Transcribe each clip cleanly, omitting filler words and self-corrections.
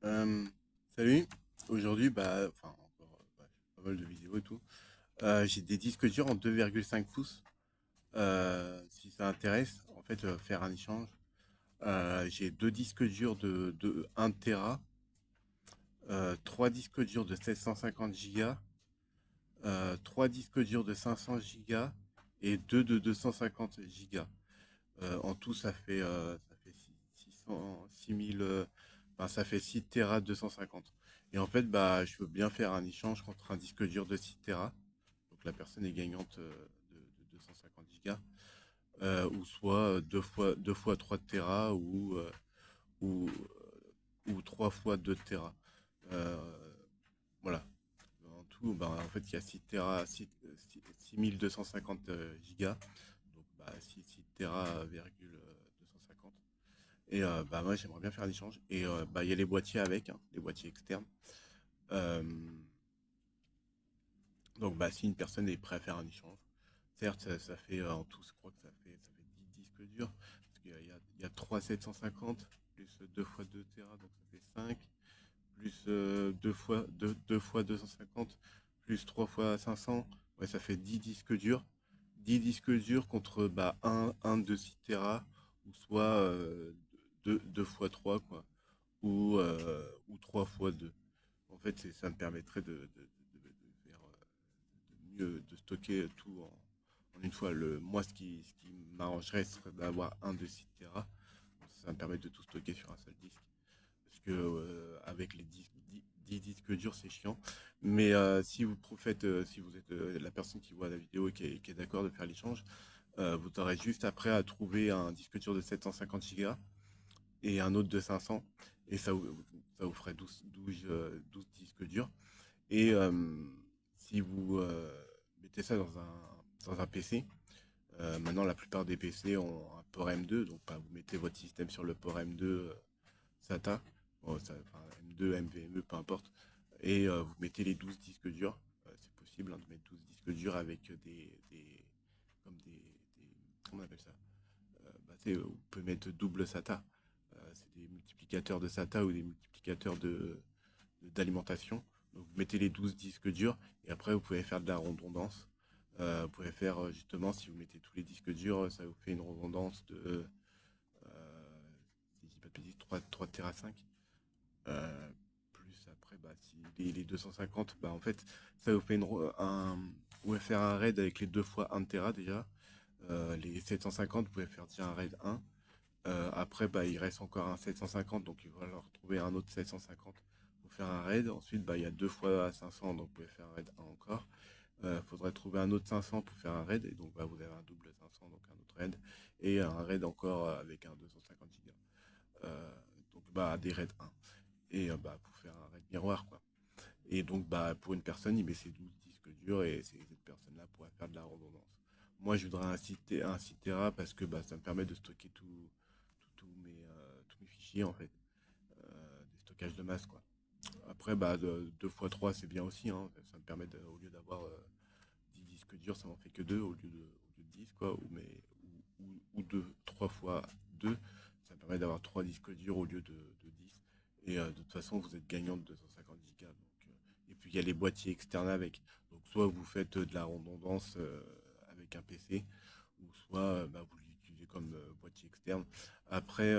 Euh, Salut, aujourd'hui, encore pas mal de vidéos et tout. J'ai des disques durs en 2,5 pouces. Si ça intéresse, en fait, faire un échange. J'ai deux disques durs de 1 Tera, trois disques durs de 750 gigas, trois disques durs de 500 gigas et deux de 250 gigas. En tout, ça fait 600, 6000, ça fait 6 Tera 250. Et en fait, je veux bien faire un échange contre un disque dur de 6 Tera. Donc la personne est gagnante de 250 gigas. Ou soit deux fois 3 Tera ou, ou 3 fois 2 Tera. Euh, voilà. En tout, en fait, il y a 6 Tera, 6250 gigas. Donc, 6 Tera, 250. Et moi, j'aimerais bien faire l'échange. Et il y a les boîtiers avec, hein, les boîtiers externes. Euh, donc, si une personne est prête à faire un échange, certes, ça fait en tout, je crois que ça fait 10 disques durs. Parce qu'il y a 3 750, plus 2 fois 2 Tera, donc ça fait 5. Plus 2 fois 250, plus 3 fois 500. Ouais, ça fait 10 disques durs. 10 disques durs contre un de 6 Tera, ou soit 2 fois 3 quoi. Ou 3 fois 2. En fait, ça me permettrait de faire mieux, de stocker tout en une fois. Moi, ce qui m'arrangerait serait d'avoir un de 6 Tera. Ça me permet de tout stocker sur un seul disque. Parce que avec les 10 disques durs, c'est chiant. Mais si vous êtes la personne qui voit la vidéo et qui est d'accord de faire l'échange, vous aurez juste après à trouver un disque dur de 750 Go et un autre de 500. Et ça vous ferait 12 disques durs. Et si vous mettez ça dans un PC, maintenant la plupart des PC ont un port M2, donc vous mettez votre système sur le port M2 SATA, M2, NVMe, peu importe, et vous mettez les 12 disques durs. C'est possible, hein, de mettre 12 disques durs avec comme comment on appelle ça? Vous pouvez mettre double SATA. C'est des multiplicateurs de SATA ou des multiplicateurs d'alimentation. Donc vous mettez les 12 disques durs et après vous pouvez faire de la redondance. Vous pouvez faire justement, si vous mettez tous les disques durs, ça vous fait une redondance de, si je dis pas de bêtises, 3 Tera 5. Euh, Plus après, si les 250, en fait, ça vous fait vous pouvez faire un raid avec les 2 fois 1 Tera déjà. Les 750, vous pouvez faire déjà un raid 1. Après, il reste encore un 750, donc il va falloir trouver un autre 750 pour faire un raid. Ensuite, il y a 2 fois 500, donc vous pouvez faire un raid 1 encore. Faudrait trouver un autre 500 pour faire un raid, et donc vous avez un double 500, donc un autre raid, et un raid encore avec un 250 Go. Euh, donc des raids 1. Et pour faire un raid miroir, quoi. Et donc pour une personne, il met ses 12 disques durs et cette personne-là pourrait faire de la redondance. Moi, je voudrais un Citera parce que ça me permet de stocker tous mes fichiers, en fait. Des stockages de masse, quoi. Après, 2 fois 3 c'est bien aussi, hein. Ça me permet, au lieu d'avoir 10 disques durs, ça m'en fait que 2 au lieu de 10, quoi. Ou 3 fois 2, ça me permet d'avoir 3 disques durs au lieu de 10. Et de toute façon, vous êtes gagnant de 250 gigas. Et puis, il y a les boîtiers externes avec. Donc, soit vous faites de la redondance avec un PC, ou soit vous l'utilisez comme boîtier externe. Après,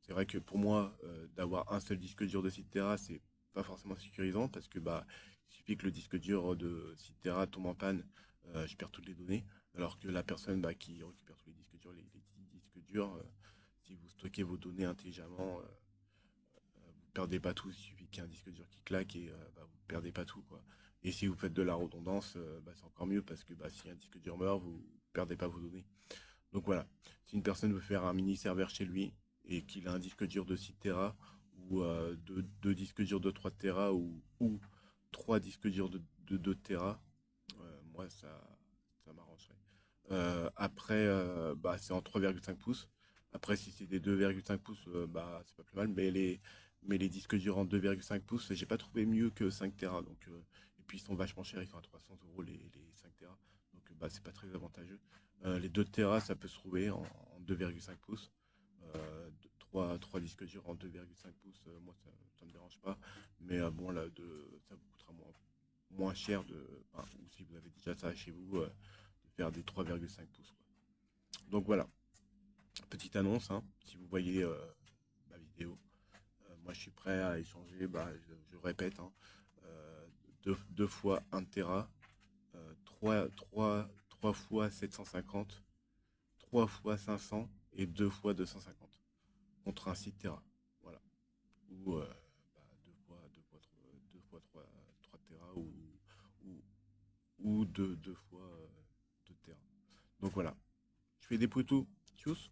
c'est vrai que pour moi, d'avoir un seul disque dur de 6 Tera, c'est pas forcément sécurisant parce que il suffit que le disque dur de 6 Tera tombe en panne, je perds toutes les données. Alors que la personne qui récupère tous les disques durs, les 10 disques durs, si vous stockez vos données intelligemment, vous perdez pas tout. Il suffit qu'il y ait un disque dur qui claque et vous perdez pas tout, quoi. Et si vous faites de la redondance, c'est encore mieux parce que si un disque dur meurt, vous perdez pas vos données. Donc voilà, si une personne veut faire un mini serveur chez lui et qu'il a un disque dur de 6 Tera ou deux disques durs de 3 Tera ou trois disques durs de 2 Tera, moi ça m'arrangerait. Après, c'est en 3,5 pouces. Après, si c'est des 2,5 pouces, c'est pas plus mal. Mais les disques durs en 2,5 pouces, j'ai pas trouvé mieux que 5 Tera. Et puis ils sont vachement chers, ils sont à 300 € les 5 Tera. Donc c'est pas très avantageux. Les 2 Tera, ça peut se trouver en 2,5 pouces. 3 disques durs en 2,5 pouces, moi ça me dérange pas. Mais bon, là, ça vous coûtera moins cher ou si vous avez déjà ça chez vous, de faire des 3,5 pouces, quoi. Donc voilà, petite annonce, hein, si vous voyez ma vidéo, moi je suis prêt à échanger, je répète, hein, deux fois 1 Tera, 3 fois 750, 3 fois 500 et 2 fois 250 contre un 6 Tera. Voilà. Ou 2 fois 3 Tera ou 2 fois 2 Tera. Donc voilà. Je fais des poutous. Tchuss.